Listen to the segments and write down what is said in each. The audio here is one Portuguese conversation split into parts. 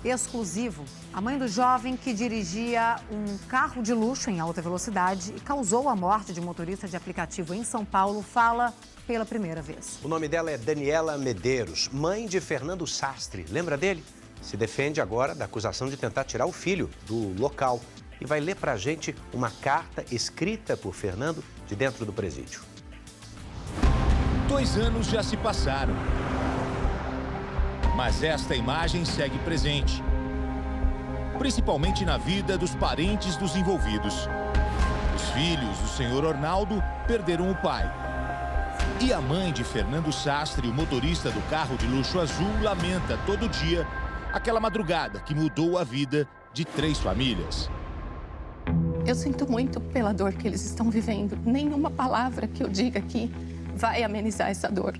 exclusivo. A mãe do jovem que dirigia um carro de luxo em alta velocidade e causou a morte de um motorista de aplicativo em São Paulo fala pela primeira vez. O nome dela é Daniela Medeiros, mãe de Fernando Sastre. Lembra dele? Se defende agora da acusação de tentar tirar o filho do local e vai ler pra gente uma carta escrita por Fernando de dentro do presídio. 2 anos já se passaram, mas esta imagem segue presente, principalmente na vida dos parentes dos envolvidos. Os filhos do senhor Ornaldo perderam o pai. E a mãe de Fernando Sastre, o motorista do carro de luxo azul, lamenta todo dia aquela madrugada que mudou a vida de 3 famílias. Eu sinto muito pela dor que eles estão vivendo. Nenhuma palavra que eu diga aqui vai amenizar essa dor.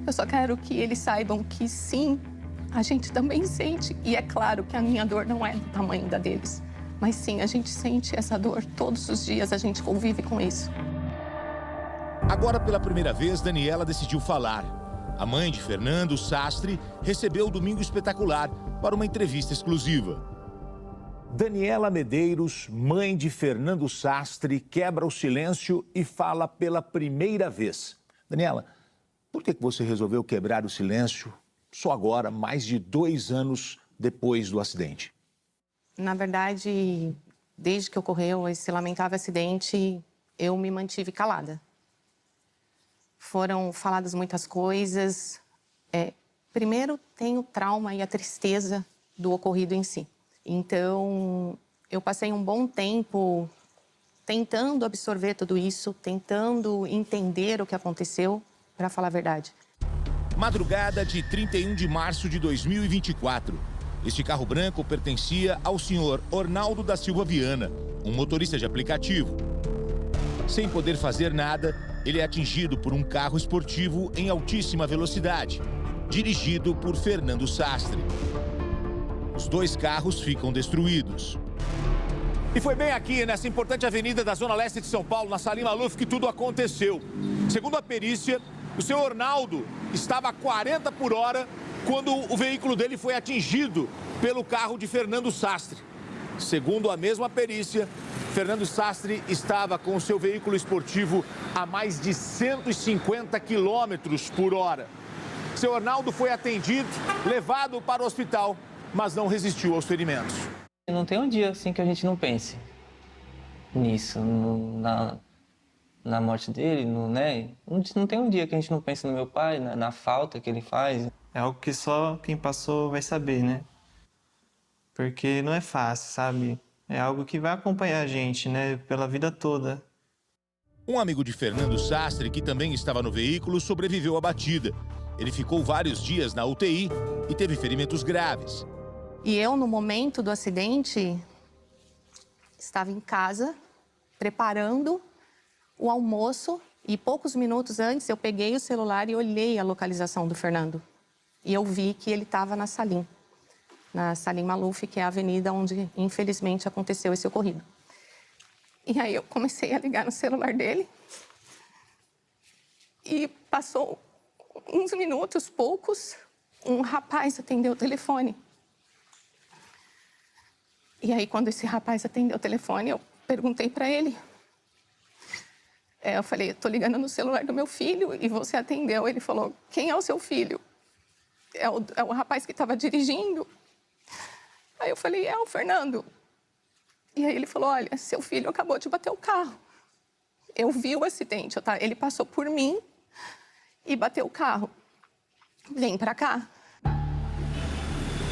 Eu só quero que eles saibam que sim, a gente também sente. E é claro que a minha dor não é do tamanho da deles. Mas sim, a gente sente essa dor todos os dias, a gente convive com isso. Agora, pela primeira vez, Daniela decidiu falar. A mãe de Fernando Sastre recebeu o Domingo Espetacular para uma entrevista exclusiva. Daniela Medeiros, mãe de Fernando Sastre, quebra o silêncio e fala pela primeira vez. Daniela, por que você resolveu quebrar o silêncio só agora, mais de 2 anos depois do acidente? Na verdade, desde que ocorreu esse lamentável acidente, eu me mantive calada. Foram faladas muitas coisas. Primeiro, tem o trauma e a tristeza do ocorrido em si. Então, eu passei um bom tempo tentando absorver tudo isso, tentando entender o que aconteceu, para falar a verdade. Madrugada de 31 de março de 2024. Este carro branco pertencia ao senhor Ornaldo da Silva Viana, um motorista de aplicativo. Sem poder fazer nada, ele é atingido por um carro esportivo em altíssima velocidade, dirigido por Fernando Sastre. Os 2 carros ficam destruídos. E foi bem aqui, nessa importante avenida da Zona Leste de São Paulo, na Salim Maluf, que tudo aconteceu. Segundo a perícia, o senhor Ornaldo estava a 40 por hora quando o veículo dele foi atingido pelo carro de Fernando Sastre. Segundo a mesma perícia, Fernando Sastre estava com o seu veículo esportivo a mais de 150 quilômetros por hora. Seu Ornaldo foi atendido, levado para o hospital, mas não resistiu aos ferimentos. Não tem um dia assim que a gente não pense nisso, na morte dele, né? Não tem um dia que a gente não pense no meu pai, na falta que ele faz. É algo que só quem passou vai saber, né? Porque não é fácil, sabe? É algo que vai acompanhar a gente, né? Pela vida toda. Um amigo de Fernando Sastre, que também estava no veículo, sobreviveu à batida. Ele ficou vários dias na UTI e teve ferimentos graves. E eu, no momento do acidente, estava em casa, preparando o almoço. E poucos minutos antes, eu peguei o celular e olhei a localização do Fernando. E eu vi que ele estava na Salim Maluf, que é a avenida onde, infelizmente, aconteceu esse ocorrido. E aí eu comecei a ligar no celular dele. E passou uns minutos, poucos, um rapaz atendeu o telefone. E aí, quando esse rapaz atendeu o telefone, eu perguntei para ele. Eu falei, estou ligando no celular do meu filho e você atendeu. Ele falou, quem é o seu filho? É o rapaz que estava dirigindo. Aí eu falei, é o Fernando. E aí ele falou, olha, seu filho acabou de bater o carro. Eu vi o acidente, ele passou por mim e bateu o carro. Vem para cá.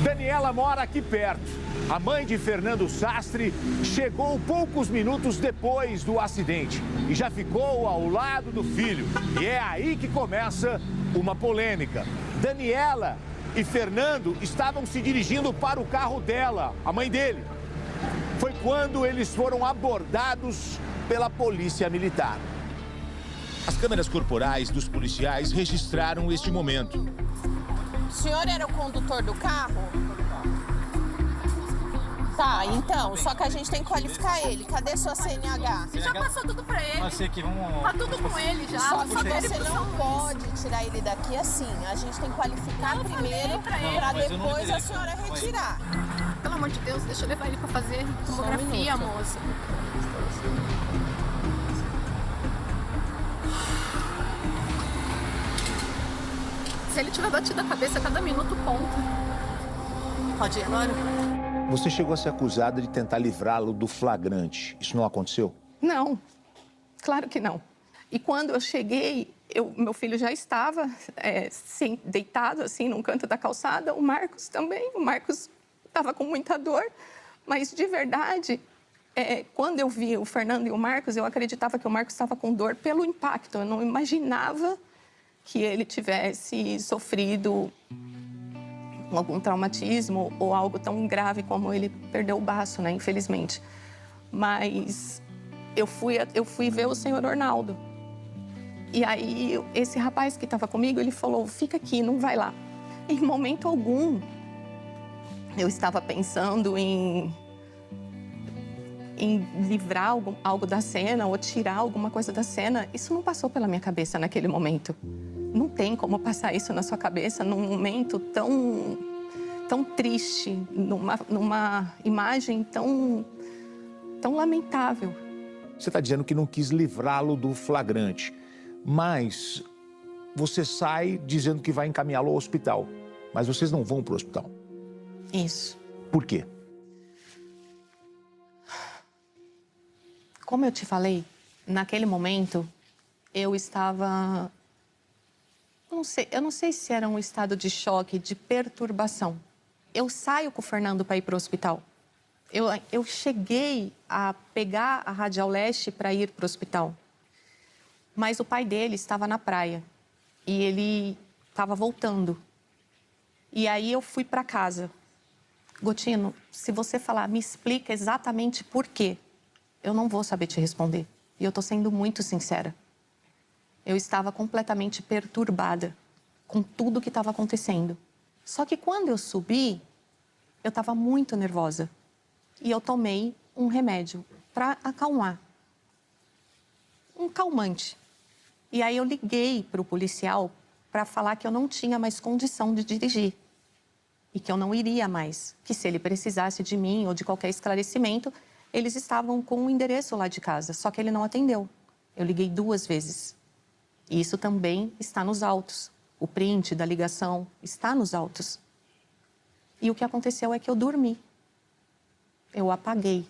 Daniela mora aqui perto. A mãe de Fernando Sastre chegou poucos minutos depois do acidente e já ficou ao lado do filho. E é aí que começa uma polêmica. Daniela e Fernando estavam se dirigindo para o carro dela, a mãe dele. Foi quando eles foram abordados pela polícia militar. As câmeras corporais dos policiais registraram este momento. O senhor era o condutor do carro? Tá, então, só que a gente tem que qualificar ele. Cadê sua CNH? Você já passou tudo pra ele. Você aqui, vamos... Tá tudo com ele já. Só que você não pode tirar ele daqui assim. A gente tem que qualificar primeiro pra depois a senhora retirar. Pelo amor de Deus, deixa eu levar ele pra fazer tomografia, moça. Se ele tiver batido a cabeça a cada minuto, ponto. Pode ir agora? Você chegou a ser acusada de tentar livrá-lo do flagrante. Isso não aconteceu? Não, claro que não. E quando eu cheguei, meu filho já estava deitado assim num canto da calçada, o Marcos também. O Marcos estava com muita dor, mas de verdade, quando eu vi o Fernando e o Marcos, eu acreditava que o Marcos estava com dor pelo impacto. Eu não imaginava que ele tivesse sofrido algum traumatismo ou algo tão grave como ele perdeu o baço, né? Infelizmente. Mas eu fui ver o senhor Ornaldo. E aí, esse rapaz que estava comigo, ele falou, fica aqui, não vai lá. Em momento algum, eu estava pensando em livrar algo da cena ou tirar alguma coisa da cena. Isso não passou pela minha cabeça naquele momento. Não tem como passar isso na sua cabeça num momento tão triste, numa imagem tão lamentável. Você está dizendo que não quis livrá-lo do flagrante, mas você sai dizendo que vai encaminhá-lo ao hospital, mas vocês não vão para o hospital. Isso. Por quê? Como eu te falei, naquele momento, eu estava... Eu não sei se era um estado de choque, de perturbação. Eu saio com o Fernando para ir para o hospital. Eu cheguei a pegar a Radial Leste para ir para o hospital. Mas o pai dele estava na praia e ele estava voltando. E aí eu fui para casa. Gotino, se você falar, me explica exatamente por quê, eu não vou saber te responder. E eu estou sendo muito sincera. Eu estava completamente perturbada com tudo que estava acontecendo. Só que quando eu subi, eu estava muito nervosa. E eu tomei um remédio para acalmar. Um calmante. E aí eu liguei para o policial para falar que eu não tinha mais condição de dirigir. E que eu não iria mais. Que se ele precisasse de mim ou de qualquer esclarecimento, eles estavam com o endereço lá de casa. Só que ele não atendeu. Eu liguei 2 vezes. E isso também está nos autos. O print da ligação está nos autos. E o que aconteceu é que eu dormi. Eu apaguei.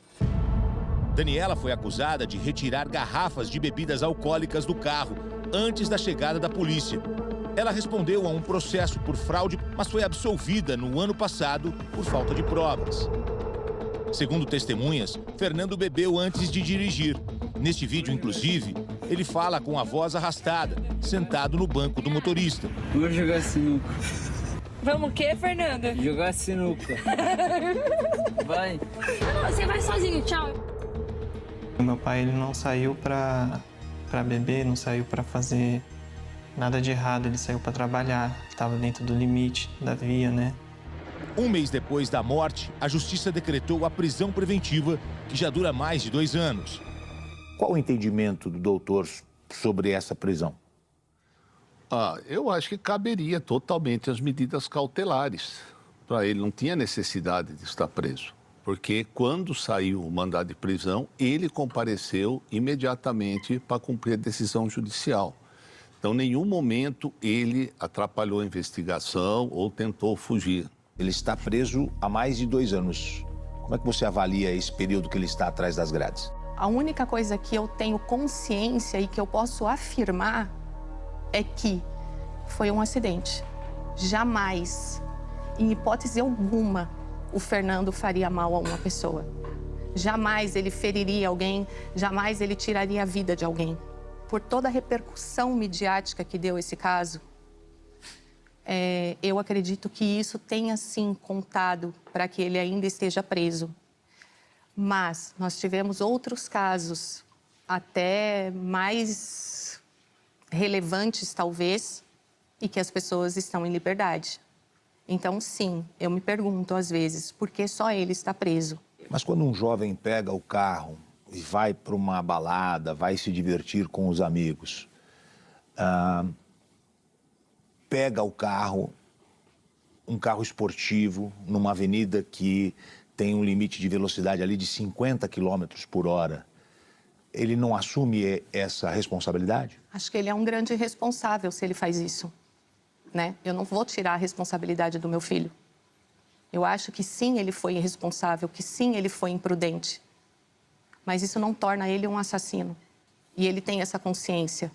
Daniela foi acusada de retirar garrafas de bebidas alcoólicas do carro antes da chegada da polícia. Ela respondeu a um processo por fraude, mas foi absolvida no ano passado por falta de provas. Segundo testemunhas, Fernando bebeu antes de dirigir. Neste vídeo, inclusive, ele fala com a voz arrastada, sentado no banco do motorista. Vamos jogar sinuca. Vamos o quê, Fernanda? Jogar sinuca. Vai. Não, você vai sozinho, tchau. O meu pai, ele não saiu pra beber, não saiu pra fazer nada de errado. Ele saiu pra trabalhar, estava dentro do limite da via, né? Um mês depois da morte, a justiça decretou a prisão preventiva, que já dura mais de 2 anos. Qual o entendimento do doutor sobre essa prisão? Eu acho que caberia totalmente as medidas cautelares. Para ele não tinha necessidade de estar preso, porque quando saiu o mandado de prisão, ele compareceu imediatamente para cumprir a decisão judicial. Então, em nenhum momento ele atrapalhou a investigação ou tentou fugir. Ele está preso há mais de 2 anos. Como é que você avalia esse período que ele está atrás das grades? A única coisa que eu tenho consciência e que eu posso afirmar é que foi um acidente. Jamais, em hipótese alguma, o Fernando faria mal a uma pessoa. Jamais ele feriria alguém, jamais ele tiraria a vida de alguém. Por toda a repercussão midiática que deu esse caso, eu acredito que isso tenha, sim, contado para que ele ainda esteja preso. Mas nós tivemos outros casos, até mais relevantes, talvez, e que as pessoas estão em liberdade. Então, sim, eu me pergunto, às vezes, por que só ele está preso? Mas quando um jovem pega o carro e vai para uma balada, vai se divertir com os amigos, pega o carro, um carro esportivo, numa avenida que tem um limite de velocidade ali de 50 km por hora, ele não assume essa responsabilidade? Acho que ele é um grande responsável se ele faz isso, né? Eu não vou tirar a responsabilidade do meu filho. Eu acho que sim, ele foi irresponsável, que sim, ele foi imprudente. Mas isso não torna ele um assassino. E ele tem essa consciência.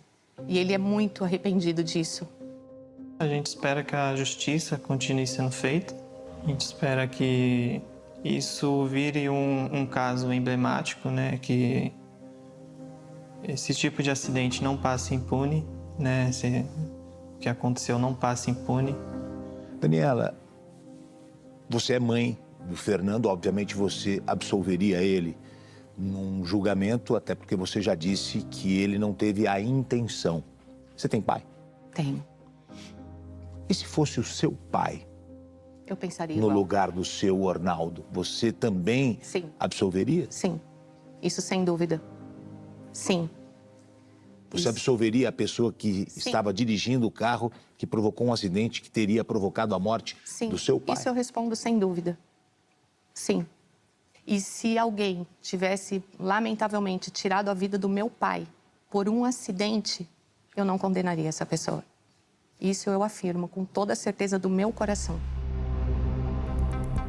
E ele é muito arrependido disso. A gente espera que a justiça continue sendo feita. A gente espera que isso vire um caso emblemático, né? Que esse tipo de acidente não passe impune, né? O que aconteceu não passe impune. Daniela, você é mãe do Fernando, obviamente você absolveria ele num julgamento, até porque você já disse que ele não teve a intenção. Você tem pai? Tenho. E se fosse o seu pai? Eu pensaria No igual. lugar do seu Ornaldo, você também Sim. absolveria? Sim. Isso sem dúvida. Sim. Você absolveria a pessoa que estava dirigindo o carro que provocou um acidente que teria provocado a morte do seu pai? Isso eu respondo sem dúvida. Sim. E se alguém tivesse, lamentavelmente, tirado a vida do meu pai por um acidente, eu não condenaria essa pessoa. Isso eu afirmo com toda a certeza do meu coração.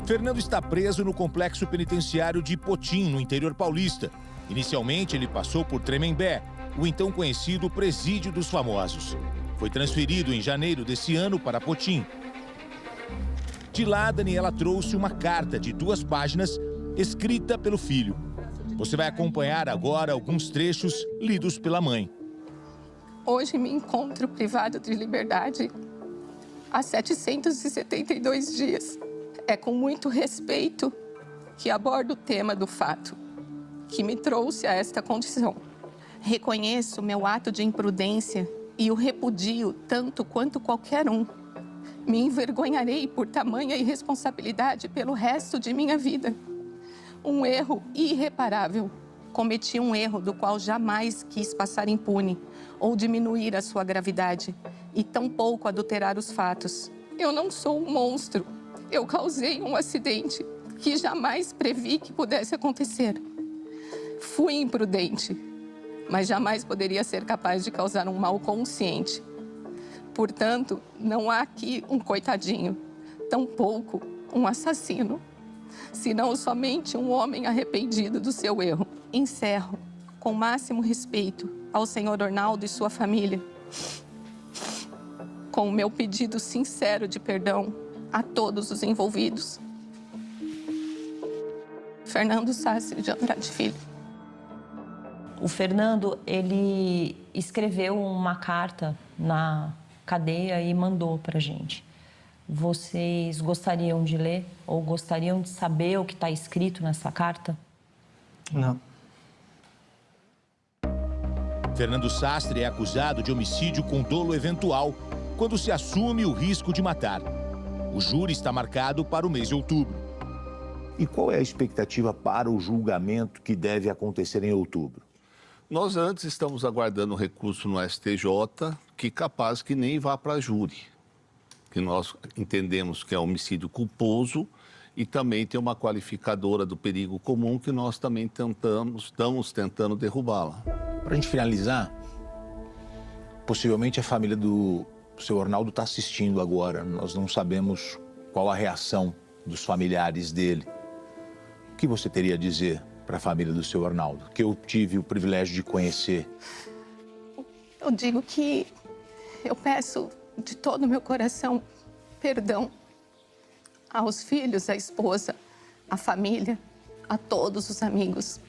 Fernando está preso no complexo penitenciário de Potim, no interior paulista. Inicialmente, ele passou por Tremembé, o então conhecido Presídio dos Famosos. Foi transferido em janeiro desse ano para Potim. De lá, Daniela trouxe uma carta de 2 páginas escrita pelo filho. Você vai acompanhar agora alguns trechos lidos pela mãe. Hoje me encontro privado de liberdade há 772 dias. É com muito respeito que abordo o tema do fato que me trouxe a esta condição. Reconheço meu ato de imprudência e o repudio tanto quanto qualquer um. Me envergonharei por tamanha irresponsabilidade pelo resto de minha vida. Um erro irreparável. Cometi um erro do qual jamais quis passar impune ou diminuir a sua gravidade e tampouco adulterar os fatos. Eu não sou um monstro. Eu causei um acidente que jamais previ que pudesse acontecer. Fui imprudente, mas jamais poderia ser capaz de causar um mal consciente. Portanto, não há aqui um coitadinho, tampouco um assassino, senão somente um homem arrependido do seu erro. Encerro com o máximo respeito ao senhor Ornaldo e sua família, com o meu pedido sincero de perdão a todos os envolvidos. Fernando Sastry de Andrade Filho. O Fernando, ele escreveu uma carta na cadeia e mandou pra gente. Vocês gostariam de ler ou gostariam de saber o que está escrito nessa carta? Não. Fernando Sastry é acusado de homicídio com dolo eventual quando se assume o risco de matar. O júri está marcado para o mês de outubro. E qual é a expectativa para o julgamento que deve acontecer em outubro? Nós antes estamos aguardando um recurso no STJ que capaz que nem vá para júri. Que nós entendemos que é homicídio culposo e também tem uma qualificadora do perigo comum que nós também estamos tentando derrubá-la. Para a gente finalizar, possivelmente a família do seu Ornaldo está assistindo agora. Nós não sabemos qual a reação dos familiares dele. O que você teria a dizer para a família do seu Ornaldo, que eu tive o privilégio de conhecer? Eu digo que eu peço de todo o meu coração perdão aos filhos, à esposa, à família, a todos os amigos.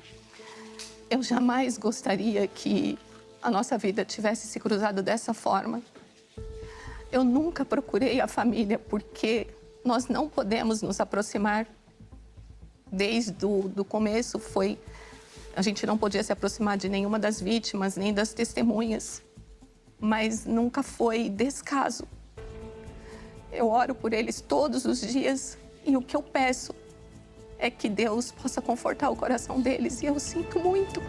Eu jamais gostaria que a nossa vida tivesse se cruzado dessa forma. Eu nunca procurei a família porque nós não podemos nos aproximar. Desde o começo a gente não podia se aproximar de nenhuma das vítimas, nem das testemunhas, mas nunca foi descaso. Eu oro por eles todos os dias e o que eu peço é que Deus possa confortar o coração deles, e eu sinto muito.